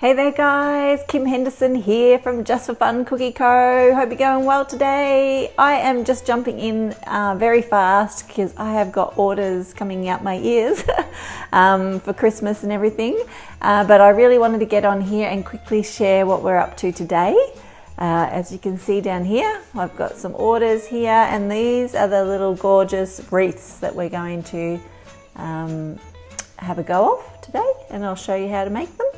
Hey there guys, Kim Henderson here from Just for Fun Cookie Co. Hope you're going well today. I am just jumping in very fast because I have got orders coming out my ears for Christmas and everything. But I really wanted to get on here and quickly share what we're up to today. As you can see down here, I've got some orders here, and these are the little gorgeous wreaths that we're going to have a go of today, and I'll show you how to make them.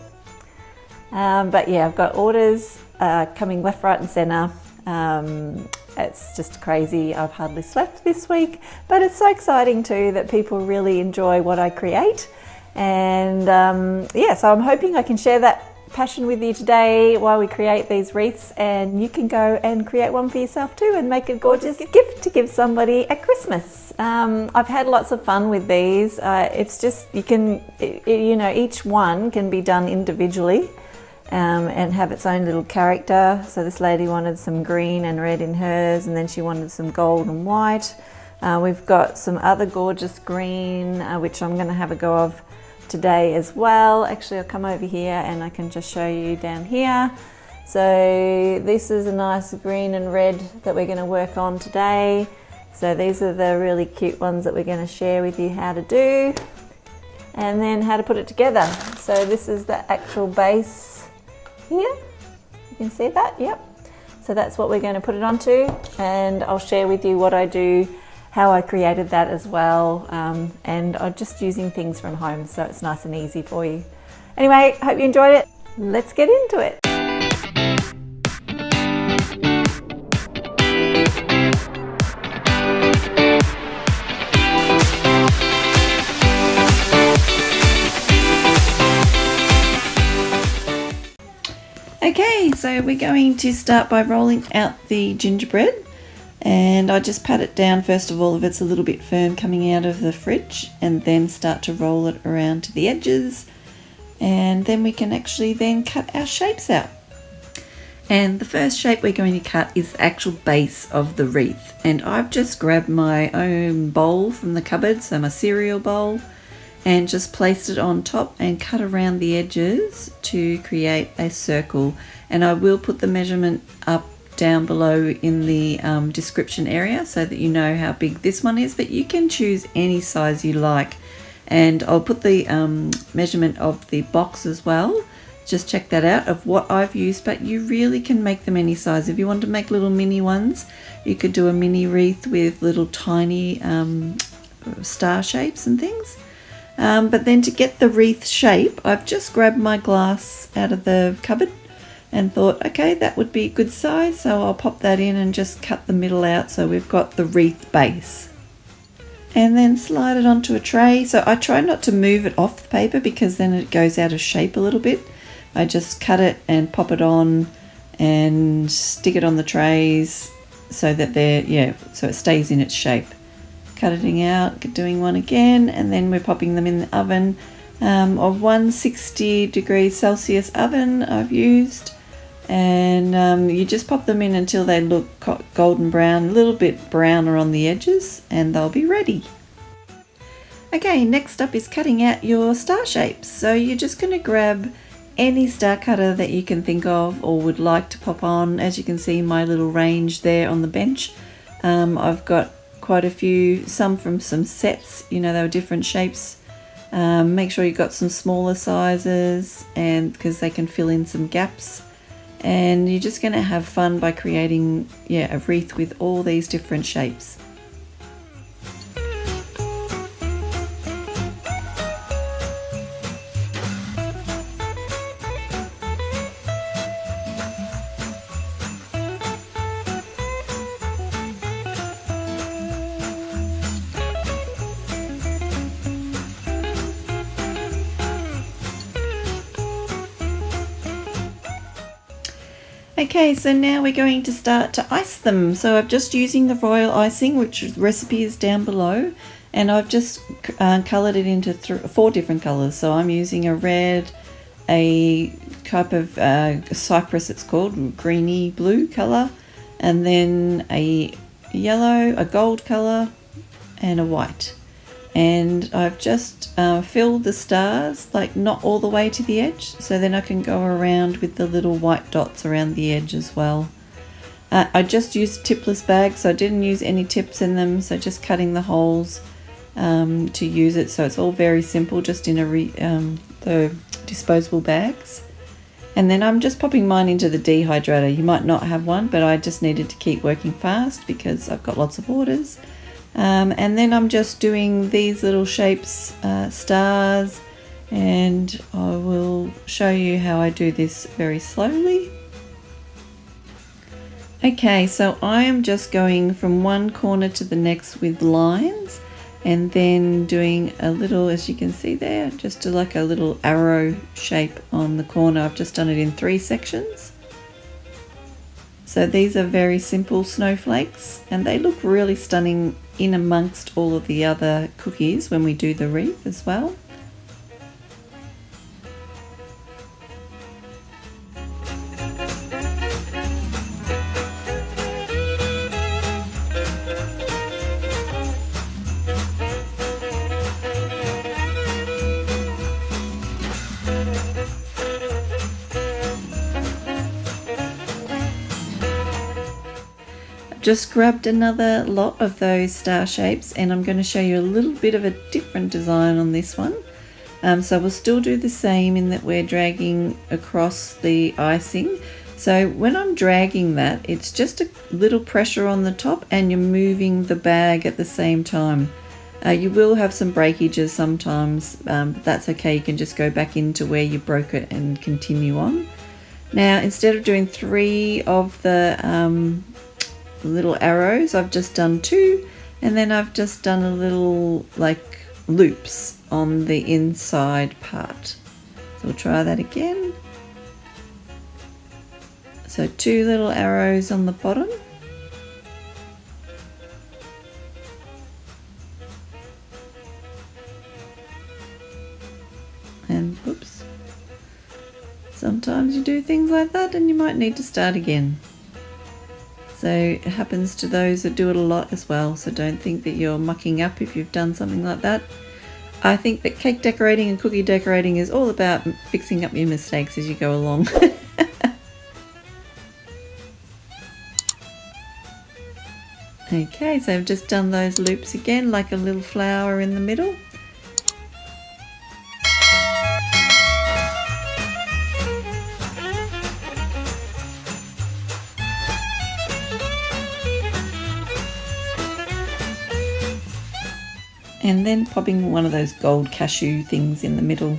But yeah, I've got orders coming left, right and centre. It's just crazy. I've hardly slept this week, but it's so exciting too that people really enjoy what I create. And yeah, so I'm hoping I can share that passion with you today while we create these wreaths, and you can go and create one for yourself too and make a gorgeous gift to give somebody at Christmas. I've had lots of fun with these. It's just, you can, you know, each one can be done individually. And have its own little character. So this lady wanted some green and red in hers, and then she wanted some gold and white. We've got some other gorgeous green, which I'm going to have a go of today as well. Actually, I'll come over here and I can just show you down here. So this is a nice green and red that we're going to work on today. So these are the really cute ones that we're going to share with you how to do, and then how to put it together. So this is the actual base here, you can see that, yep. So that's what we're going to put it onto, and I'll share with you what I do, how I created that as well, and I'm just using things from home, so it's nice and easy for you. Anyway, hope you enjoyed it. Let's get into it. Okay, so we're going to start by rolling out the gingerbread, and I just pat it down first of all if it's a little bit firm coming out of the fridge, and then start to roll it around to the edges, and then we can actually then cut our shapes out. And the first shape we're going to cut is the actual base of the wreath, and I've just grabbed my own bowl from the cupboard, so my cereal bowl, and just placed it on top and cut around the edges to create a circle. And I will put the measurement up down below in the description area so that you know how big this one is, but you can choose any size you like. And I'll put the measurement of the box as well. Just check that out of what I've used, but you really can make them any size. If you want to make little mini ones, you could do a mini wreath with little tiny star shapes and things. But then to get the wreath shape, I've just grabbed my glass out of the cupboard and thought, okay, that would be a good size, so I'll pop that in and just cut the middle out so we've got the wreath base. And then slide it onto a tray. So I try not to move it off the paper because then it goes out of shape a little bit. I just cut it and pop it on and stick it on the trays so that so it stays in its shape. Cutting out, doing one again, and then we're popping them in the oven. Of 160 degrees Celsius oven I've used, and you just pop them in until they look golden brown, a little bit browner on the edges, and they'll be ready. Okay, next up is cutting out your star shapes. So you're just going to grab any star cutter that you can think of or would like to pop on. As you can see, my little range there on the bench, I've got quite a few, some from some sets, you know, they were different shapes. Make sure you've got some smaller sizes, and because they can fill in some gaps, and you're just going to have fun by creating a wreath with all these different shapes. Okay, so now we're going to start to ice them. So I'm just using the royal icing, which recipe is down below, and I've just coloured it into 4 different colours. So I'm using a red, a type of cypress, it's called, greeny blue colour, and then a yellow, a gold colour, and a white. and I've just filled the stars, like not all the way to the edge, so then I can go around with the little white dots around the edge as well. I just used tipless bags, so I didn't use any tips in them, so just cutting the holes to use it. So it's all very simple, just in the disposable bags. And then I'm just popping mine into the dehydrator. You might not have one, but I just needed to keep working fast because I've got lots of orders. And then I'm just doing these little shapes, stars, and I will show you how I do this very slowly. Okay, so I am just going from one corner to the next with lines, and then doing a little, as you can see there, just like a little arrow shape on the corner. I've just done it in 3 sections. So these are very simple snowflakes, and they look really stunning in amongst all of the other cookies when we do the wreath as well. Just grabbed another lot of those star shapes, and I'm going to show you a little bit of a different design on this one. So we'll still do the same in that we're dragging across the icing. So when I'm dragging that, it's just a little pressure on the top and you're moving the bag at the same time. You will have some breakages sometimes, but that's okay. You can just go back into where you broke it and continue on. Now, instead of doing 3 of the little arrows, I've just done 2, and then I've just done a little like loops on the inside part. So we'll try that again. So 2 little arrows on the bottom, and whoops, sometimes you do things like that and you might need to start again. So it happens to those that do it a lot as well, so don't think that you're mucking up if you've done something like that. I think that cake decorating and cookie decorating is all about fixing up your mistakes as you go along. Okay, so I've just done those loops again, like a little flower in the middle. And then popping one of those gold cashew things in the middle.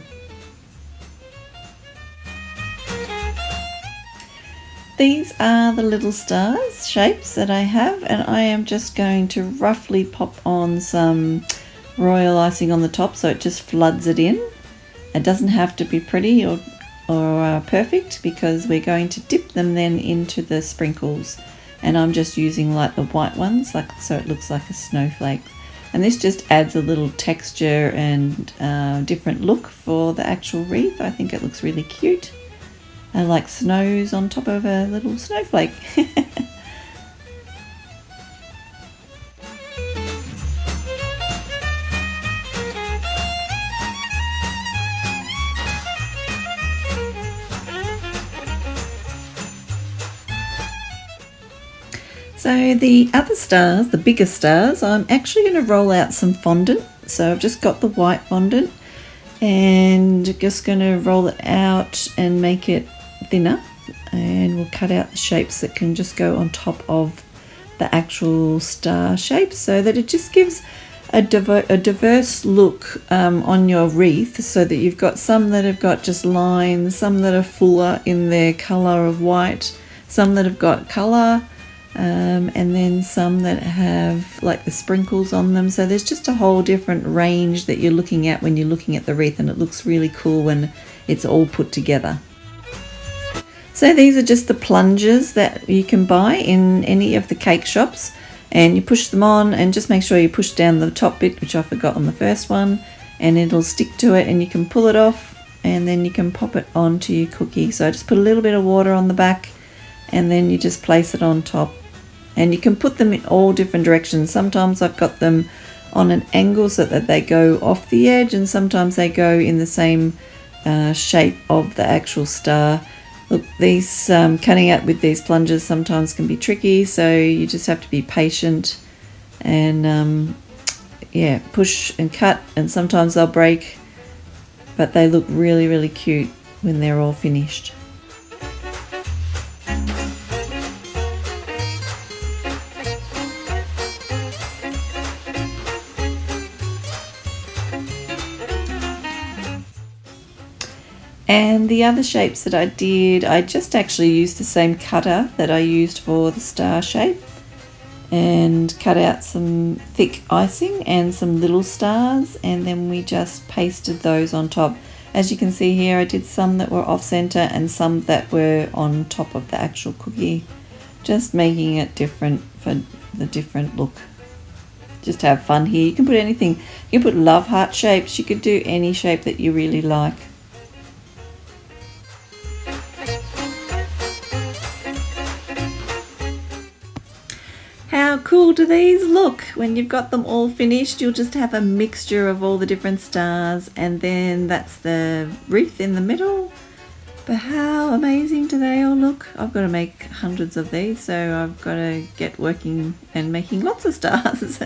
These are the little stars shapes that I have, and I am just going to roughly pop on some royal icing on the top so it just floods it in. It doesn't have to be pretty or perfect, because we're going to dip them then into the sprinkles, and I'm just using like the white ones, like so it looks like a snowflake. And this just adds a little texture and different look for the actual wreath. I think it looks really cute. I like snows on top of a little snowflake. So the other stars, the bigger stars, I'm actually going to roll out some fondant. So I've just got the white fondant and just going to roll it out and make it thinner, and we'll cut out the shapes that can just go on top of the actual star shape, so that it just gives a diverse look on your wreath, so that you've got some that have got just lines, some that are fuller in their colour of white, some that have got colour, and then some that have like the sprinkles on them. So there's just a whole different range that you're looking at when you're looking at the wreath, and it looks really cool when it's all put together. So these are just the plungers that you can buy in any of the cake shops, and you push them on and just make sure you push down the top bit, which I forgot on the first one, and it'll stick to it, and you can pull it off and then you can pop it onto your cookie. So I just put a little bit of water on the back, and then you just place it on top, and you can put them in all different directions. Sometimes I've got them on an angle so that they go off the edge, and sometimes they go in the same shape of the actual star. Look, these cutting out with these plungers sometimes can be tricky, so you just have to be patient and yeah, push and cut, and sometimes they'll break, but they look really, really cute when they're all finished. And the other shapes that I did, I just actually used the same cutter that I used for the star shape and cut out some thick icing and some little stars, and then we just pasted those on top. As you can see here, I did some that were off center and some that were on top of the actual cookie, just making it different for the different look. Just have fun here. You can put anything. You can put love heart shapes. You could do any shape that you really like. How cool do these look? When you've got them all finished, you'll just have a mixture of all the different stars, and then that's the wreath in the middle. But how amazing do they all look? I've got to make hundreds of these, so I've got to get working and making lots of stars.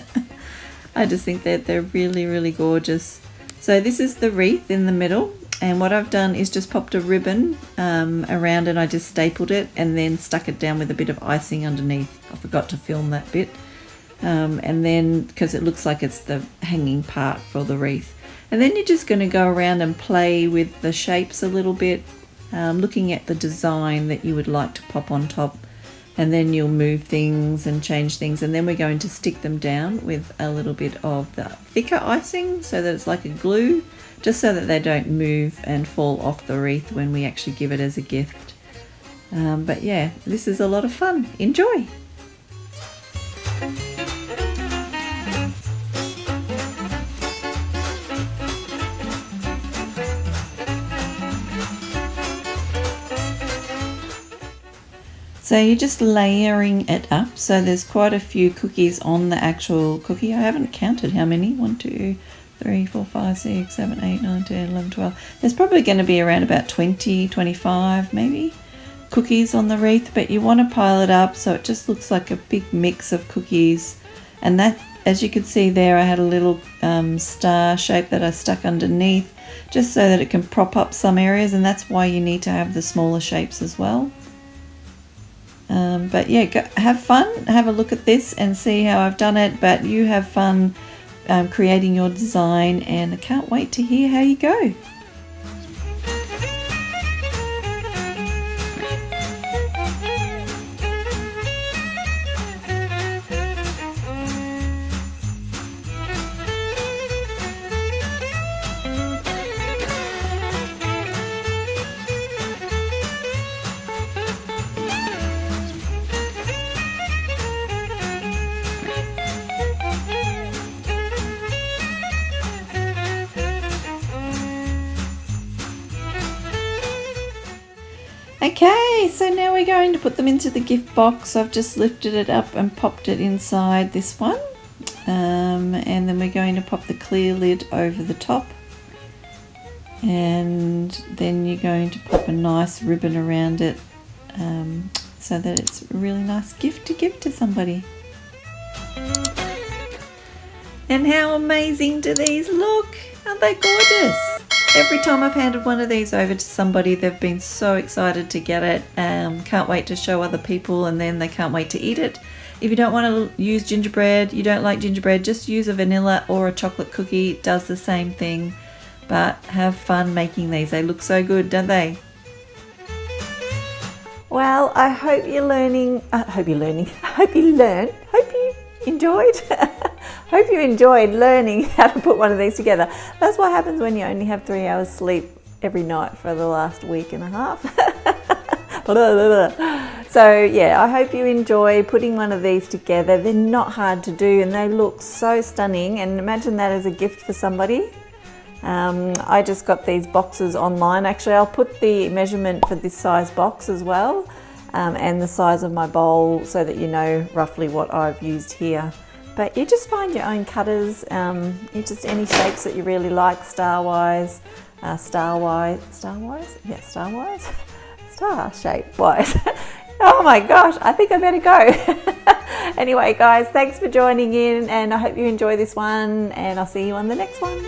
I just think that they're really, really gorgeous. So this is the wreath in the middle, and what I've done is just popped a ribbon around, and I just stapled it and then stuck it down with a bit of icing underneath. I forgot to film that bit. And then, because it looks like it's the hanging part for the wreath. And then you're just going to go around and play with the shapes a little bit, looking at the design that you would like to pop on top. And then you'll move things and change things, and then we're going to stick them down with a little bit of the thicker icing so that it's like a glue, just so that they don't move and fall off the wreath when we actually give it as a gift. But yeah, this is a lot of fun. Enjoy! So you're just layering it up. So there's quite a few cookies on the actual cookie. I haven't counted how many. 1, 2, 3, 4, 5, 6, 7, 8, 9, 10, 11, 12. There's probably going to be around about 20, 25 maybe cookies on the wreath, but you want to pile it up so it just looks like a big mix of cookies. And that, as you can see there, I had a little star shape that I stuck underneath just so that it can prop up some areas, and that's why you need to have the smaller shapes as well. But yeah, have fun, have a look at this and see how I've done it, but you have fun creating your design, and I can't wait to hear how you go. Okay, so now we're going to put them into the gift box. I've just lifted it up and popped it inside this one. And then we're going to pop the clear lid over the top. And then you're going to pop a nice ribbon around it so that it's a really nice gift to give to somebody. And how amazing do these look? Aren't they gorgeous? Every time I've handed one of these over to somebody, they've been so excited to get it. Can't wait to show other people, and then they can't wait to eat it. If you don't want to use gingerbread, you don't like gingerbread, just use a vanilla or a chocolate cookie. It does the same thing. But have fun making these. They look so good, don't they? Well, I hope you're learning. I hope you enjoyed. Hope you enjoyed learning how to put one of these together. That's what happens when you only have 3 hours sleep every night for the last week and a half. So yeah, I hope you enjoy putting one of these together. They're not hard to do, and they look so stunning, and imagine that as a gift for somebody. I just got these boxes online. Actually, I'll put the measurement for this size box as well, and the size of my bowl so that you know roughly what I've used here. But you just find your own cutters, you just any shapes that you really like, star-wise, star-wise, star-wise? Yeah, star-wise? Star shape-wise. Oh my gosh, I think I better go. Anyway, guys, thanks for joining in, and I hope you enjoy this one, and I'll see you on the next one.